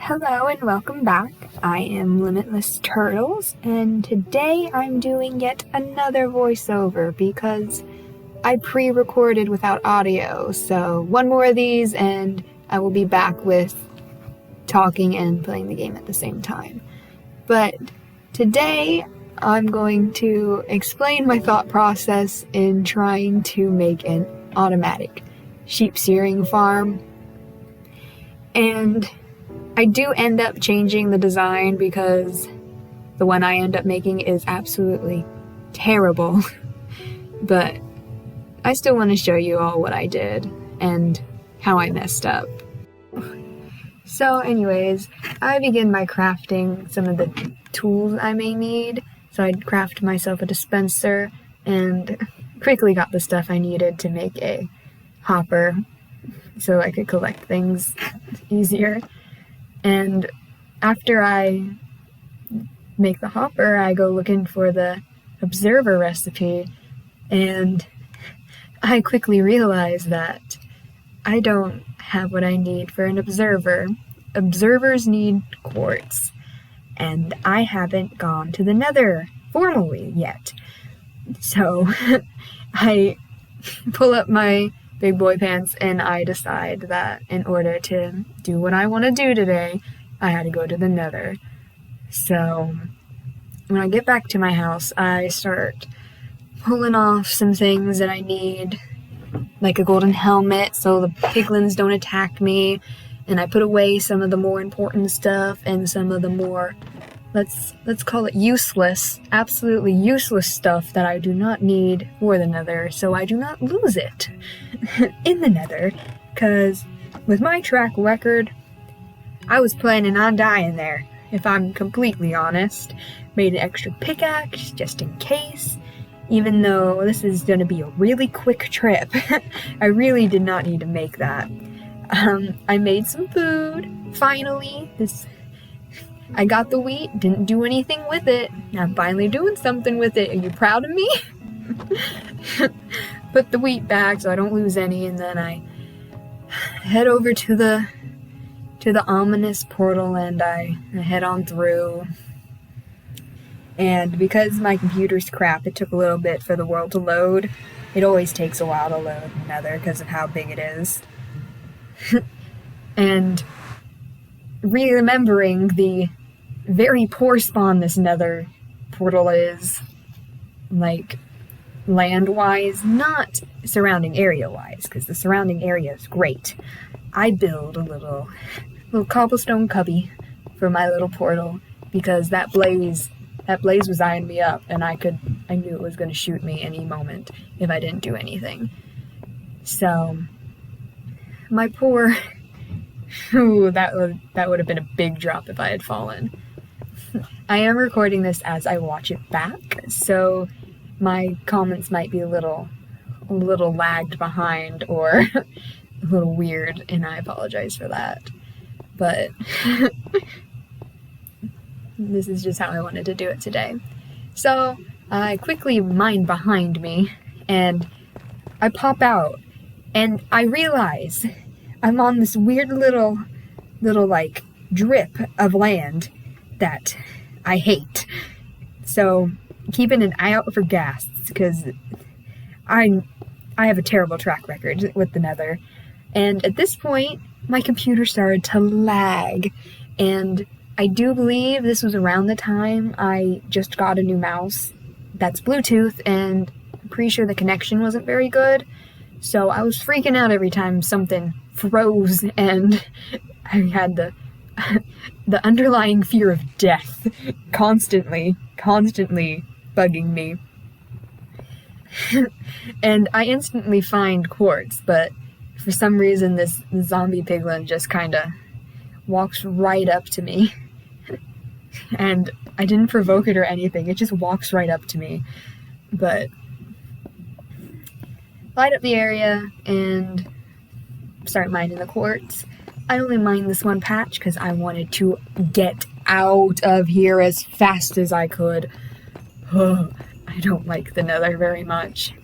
Hello and welcome back. I am Limitless Turtles, and today I'm doing yet another voiceover because I pre-recorded without audio, so one more of these and I will be back with talking and playing the game at the same time. But today I'm going to explain my thought process in trying to make an automatic sheep shearing farm. And I do end up changing the design because the one I end up making is absolutely terrible. But I still want to show you all what I did and how I messed up. So anyways, I begin by crafting some of the tools I may need. So I'd craft myself a dispenser and quickly got the stuff I needed to make a hopper so I could collect things easier. And after I make the hopper, I go looking for the observer recipe, and I quickly realize that I don't have what I need for an observer. Observers need quartz, and I haven't gone to the Nether formally yet. So I pull up my big boy pants and I decide that in order to do what I want to do today, I had to go to the Nether. So when I get back to my house, I start pulling off some things that I need, like a golden helmet so the piglins don't attack me, and I put away some of the more important stuff and some of the more, let's call it useless, absolutely useless stuff that I do not need for the Nether, so I do not lose it in the Nether, because with my track record, I was planning on dying there, if I'm completely honest. Made an extra pickaxe just in case, even though this is going to be a really quick trip. I really did not need to make that. I made some food, finally. I got the wheat, didn't do anything with it. I'm finally doing something with it. Are you proud of me? Put the wheat back so I don't lose any, and then I head over to the ominous portal, and I head on through. And because my computer's crap, it took a little bit for the world to load. It always takes a while to load in Nether because of how big it is. And remembering the very poor spawn this Nether portal is, like, land-wise, not surrounding area-wise, because the surrounding area is great. I build a little cobblestone cubby for my little portal because that blaze was eyeing me up, and I knew it was going to shoot me any moment if I didn't do anything. So my poor, that would have been a big drop if I had fallen. I am recording this as I watch it back, so my comments might be a little lagged behind or a little weird, and I apologize for that. But this is just how I wanted to do it today. So I quickly mine behind me, and I pop out, and I realize I'm on this weird little like drip of land that I hate. So keeping an eye out for ghasts, because I have a terrible track record with the Nether. And at this point, my computer started to lag, and I do believe this was around the time I just got a new mouse that's Bluetooth, and I'm pretty sure the connection wasn't very good. So I was freaking out every time something froze, and I had the underlying fear of death constantly bugging me. And I instantly find quartz, but for some reason this zombie piglin just kinda walks right up to me. And I didn't provoke it or anything, it just walks right up to me. But light up the area and start mining the quartz. I only mined this one patch because I wanted to get out of here as fast as I could. I don't like the Nether very much.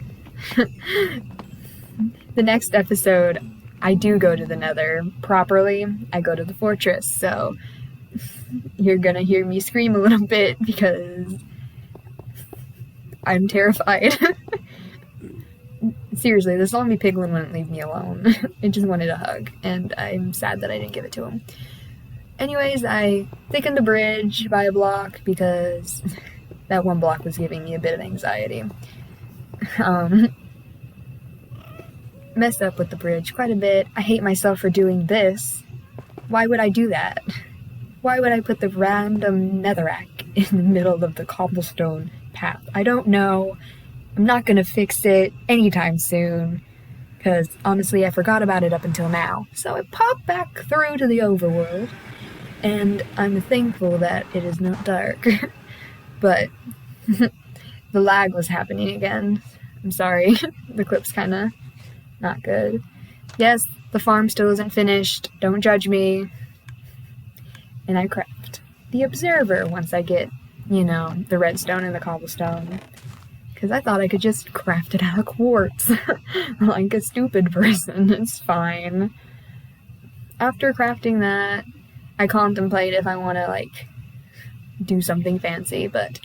The next episode, I do go to the Nether properly. I go to the fortress, so you're gonna hear me scream a little bit because I'm terrified. Seriously, the zombie piglin wouldn't leave me alone. It just wanted a hug, and I'm sad that I didn't give it to him. Anyways, I thickened the bridge by a block because that one block was giving me a bit of anxiety. Messed up with the bridge quite a bit. I hate myself for doing this. Why would I do that? Why would I put the random netherrack in the middle of the cobblestone path? I don't know. I'm not gonna fix it anytime soon, because honestly I forgot about it up until now. So I popped back through to the overworld, and I'm thankful that it is not dark. But the lag was happening again. I'm sorry. The clip's kinda not good. Yes, the farm still isn't finished. Don't judge me. And I craft the observer once I get, you know, the redstone and the cobblestone. Because I thought I could just craft it out of quartz. Like a stupid person. It's fine. After crafting that, I contemplate if I want to, like, do something fancy, but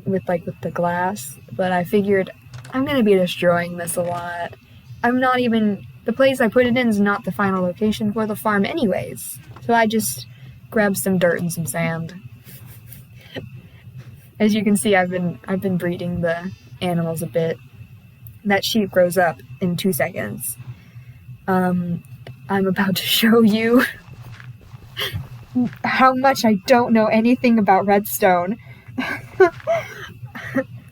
with the glass. But I figured I'm going to be destroying this a lot. The place I put it in is not the final location for the farm anyways. So I just grabbed some dirt and some sand. As you can see, I've been breeding the animals a bit. That sheep grows up in 2 seconds. I'm about to show you how much I don't know anything about redstone.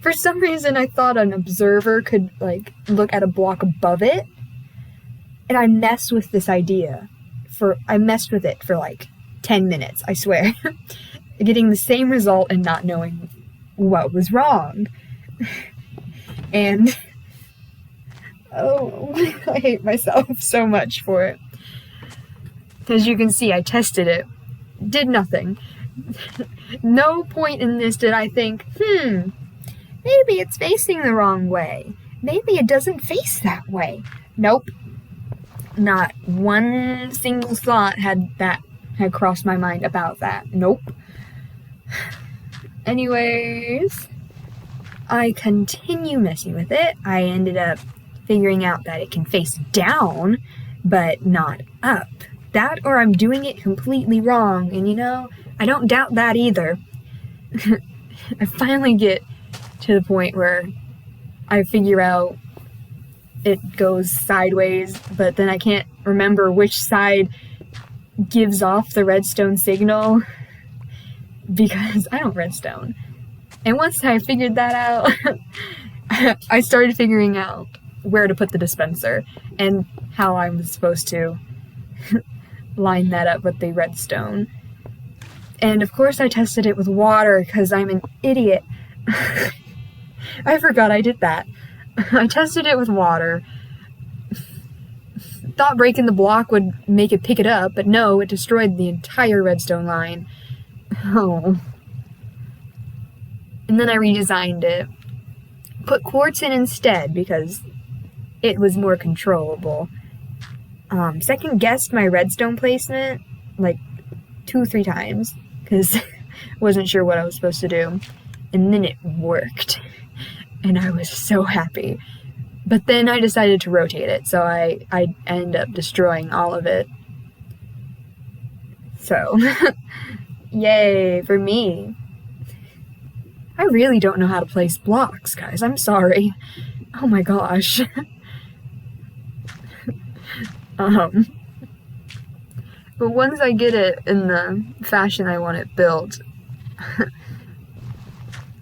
For some reason, I thought an observer could, like, look at a block above it. And I messed with this idea. I messed with it for, like, 10 minutes, I swear. Getting the same result and not knowing what was wrong. And oh, I hate myself so much for it. As you can see, I tested it. Did nothing. No point in this did I think, maybe it's facing the wrong way. Maybe it doesn't face that way. Nope. Not one single thought had crossed my mind about that. Nope. Anyways, I continue messing with it. I ended up figuring out that it can face down, but not up. That or I'm doing it completely wrong, and you know, I don't doubt that either. I finally get to the point where I figure out it goes sideways, but then I can't remember which side gives off the redstone signal because I don't redstone. And once I figured that out, I started figuring out where to put the dispenser and how I was supposed to line that up with the redstone. And of course I tested it with water because I'm an idiot. I forgot I did that. I tested it with water. Thought breaking the block would make it pick it up, but no, it destroyed the entire redstone line. Oh. And then I redesigned it. Put quartz in instead because it was more controllable. Second guessed my redstone placement like 2-3 times because wasn't sure what I was supposed to do. And then it worked. And I was so happy. But then I decided to rotate it, so I end up destroying all of it. So, yay for me. I really don't know how to place blocks, guys. I'm sorry. Oh my gosh. But once I get it in the fashion I want it built,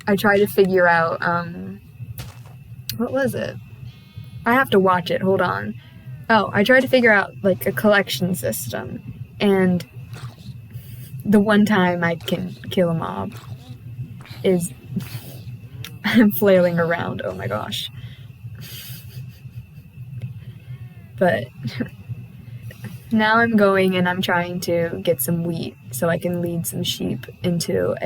I try to figure out, what was it? I have to watch it, hold on. Oh, I tried to figure out, like, a collection system, and the one time I can kill a mob is I'm flailing around, oh my gosh. But now I'm going and I'm trying to get some wheat so I can lead some sheep into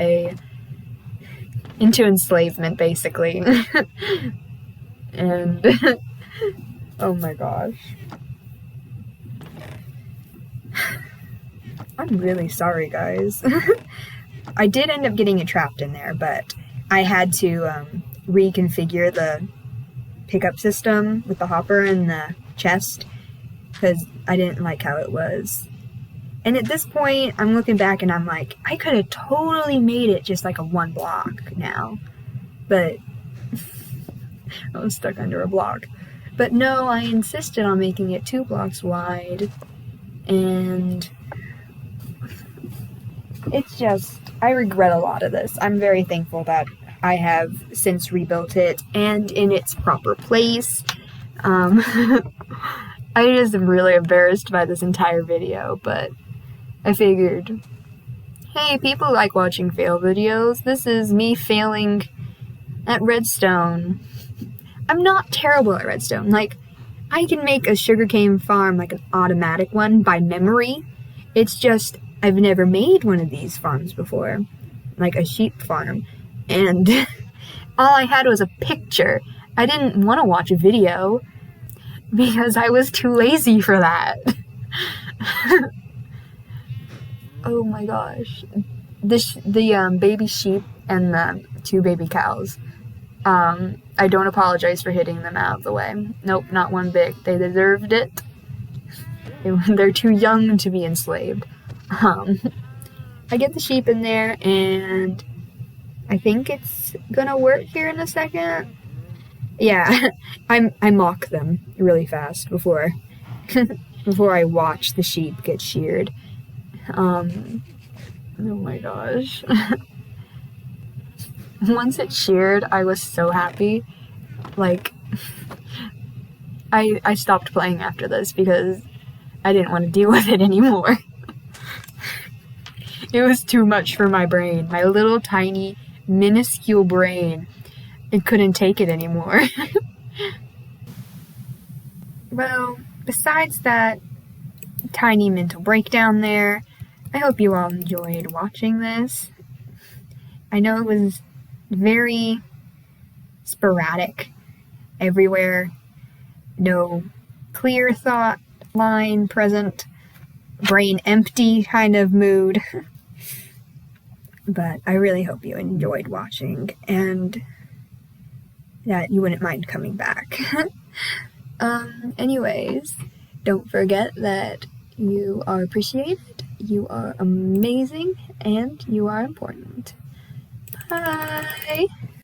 enslavement, basically. And oh my gosh. I'm really sorry, guys. I did end up getting it trapped in there, but I had to reconfigure the pickup system with the hopper and the chest because I didn't like how it was. And at this point, I'm looking back and I'm like, I could have totally made it just like a 1 block now. But I was stuck under a block. But no, I insisted on making it 2 blocks wide. And it's just, I regret a lot of this. I'm very thankful that I have since rebuilt it and in its proper place. I just am really embarrassed by this entire video, but I figured, hey, people like watching fail videos. This is me failing at redstone. I'm not terrible at redstone. Like, I can make a sugarcane farm, like an automatic one, by memory. It's just, I've never made one of these farms before. Like a sheep farm. And all I had was a picture. I didn't want to watch a video because I was too lazy for that. Oh my gosh. The baby sheep and the 2 baby cows. I don't apologize for hitting them out of the way. Nope, not one bit. They deserved it. They're too young to be enslaved. I get the sheep in there, and I think it's gonna work here in a second. Yeah, I mock them really fast before I watch the sheep get sheared. Oh my gosh. Once it's sheared, I was so happy. Like, I stopped playing after this because I didn't want to deal with it anymore. It was too much for my brain. My little tiny, minuscule brain. It couldn't take it anymore. Well, besides that tiny mental breakdown there, I hope you all enjoyed watching this. I know it was very sporadic everywhere. No clear thought line present. Brain empty kind of mood. But I really hope you enjoyed watching and that you wouldn't mind coming back. Anyways, don't forget that you are appreciated, you are amazing, and you are important. Bye!